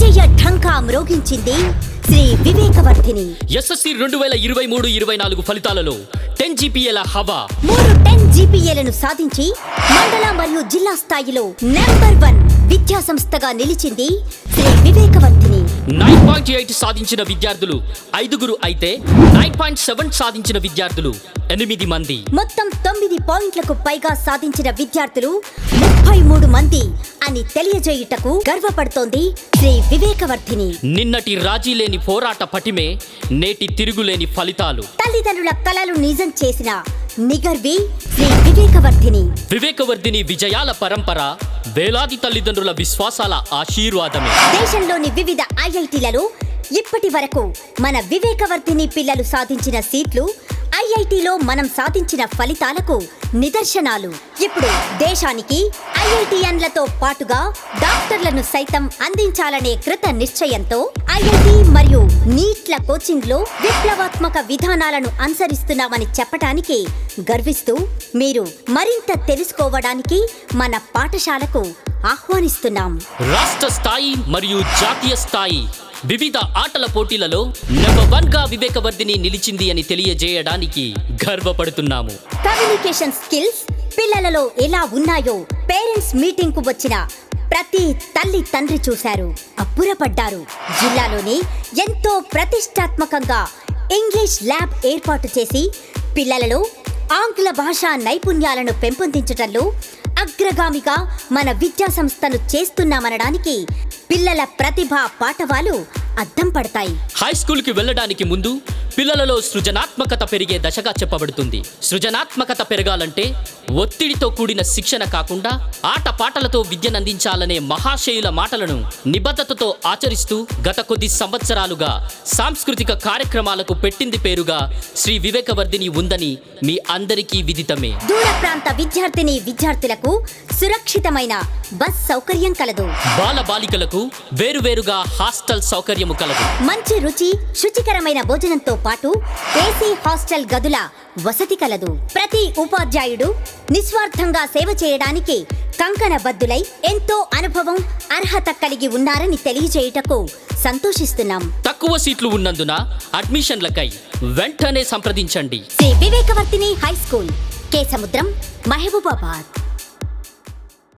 విజయ ఢంకా మ్రోగించింది Shri Vivekavardhini. SSC 2023-24 ఫలితాలలో 10 GPAల హవా. 3 10 GPAలను సాధించి మండల మరియు జిల్లా స్థాయిలో నెంబర్ 1 విద్యా సంస్థగా నిలిచింది శ్రీ వివేకవర్ధిని. 9.8 సాధించిన విద్యార్థులు 5 అయితే 9.7 సాధించిన విద్యార్థులు 8 మంది. మొత్తం 9 పాయింట్లకు పైగా సాధించిన విద్యార్థులు 33 మంది అని తెలియజేయుటకు గర్వపడుతోంది శ్రీ వివేకవర్ధిని. నిన్నటి రాజీ లేని పోరాట పటిమే నేటి తిరుగులేని ఫలితాలు. తల్లిదండ్రుల కలలు నిజం చేసిన నిగర్వి శ్రీ వివేకవర్ధిని. వివేకవర్ధిని విజయాల పరంపర వేలాది తల్లిదండ్రుల విశ్వాసాల ఆశీర్వాదమే. దేశంలోని వివిధ ఐఐటీలలో ఇప్పటి వరకు మన వివేకవర్ధిని పిల్లలు సాధించిన సీట్లు ఐఐటీలో మనం సాధించిన ఫలితాలకు నిదర్శనాలు. ఇప్పుడు దేశానికి ఐఐటీఎన్లతో పాటుగా డాక్టర్లను సైతం అందించాలనే కృత నిశ్చయంతో ఐఐటీ మరియు నీట్ల కోచింగ్ లో విప్లవాత్మక విధానాలను అనుసరిస్తున్నామని చెప్పడానికి గర్విస్తూ మీరు మరింత తెలుసుకోవడానికి మన పాఠశాలకు ఆహ్వానిస్తున్నాం. రాష్ట్ర స్థాయి మరియు జాతీయ స్థాయి వివిధ ఆటల పోటీలలో నెంబర్ 1 గా వివేకవర్ధిని నిలిచింది అని తెలియజేయడానికి గర్వపడుతున్నాము. కమ్యూనికేషన్ స్కిల్స్ పిల్లలలో ఎలా ఉన్నాయో పేరెంట్స్ మీటింగ్ కు వచ్చిన ప్రతి తల్లి తండ్రి చూశారు, అబ్బురపడ్డారు. జిల్లాలోని ఎంతో ప్రతిష్టాత్మకంగా ఇంగ్లీష్ ల్యాబ్ ఏర్పాటు చేసి పిల్లలలో ఆంగ్ల భాషా నైపుణ్యాలను పెంపొందించడంలో అగ్రగామిగా మన విద్యా సంస్థను చేస్తున్నామనడానికి పిల్లల ప్రతిభ పాఠవాలు అద్దం పడతాయి. హై స్కూల్ కి వెళ్ళడానికి ముందు పిల్లలలో సృజనాత్మకత పెరిగే దశగా చెప్పబడుతుంది. సృజనాత్మకత పెరగాలంటే ఒత్తిడితో కూడిన శిక్షణ కాకుండా ఆట పాటలతో విద్యనందించాలనే మహాశయుల మాటలను నిబద్ధతతో ఆచరిస్తూ గత కొద్ది సంవత్సరాలుగా సాంస్కృతిక కార్యక్రమాలకు పెట్టింది పేరుగా శ్రీ వివేకవర్ధిని ఉందని మీ అందరికీ విదితమే. దూర ప్రాంత విద్యార్థులకు సురక్షితమైన బస్ సౌకర్యం కలదు. బాల బాలికలకు వేరువేరుగా హాస్టల్ సౌకర్యము కలదు. మంచి రుచి శుచికరమైన భోజనంతో పాటు ఏసీ హాస్టల్ గదుల వసతి కలదు. ప్రతి ఉపాధ్యాయుడు నిస్వార్థంగా సేవ చేయడానికి కంకణబద్దులై ఎంతో అనుభవం అర్హత కలిగి ఉన్నారని తెలియజేయుటకు సంతోషిస్తున్నాం. తక్కువ సీట్లు ఉన్నందున అడ్మిషన్లకై వెంటనే సంప్రదించండి. శ్రీ వివేకవర్ధిని హై స్కూల్, కే సముద్రం, మహబూబాబాద్.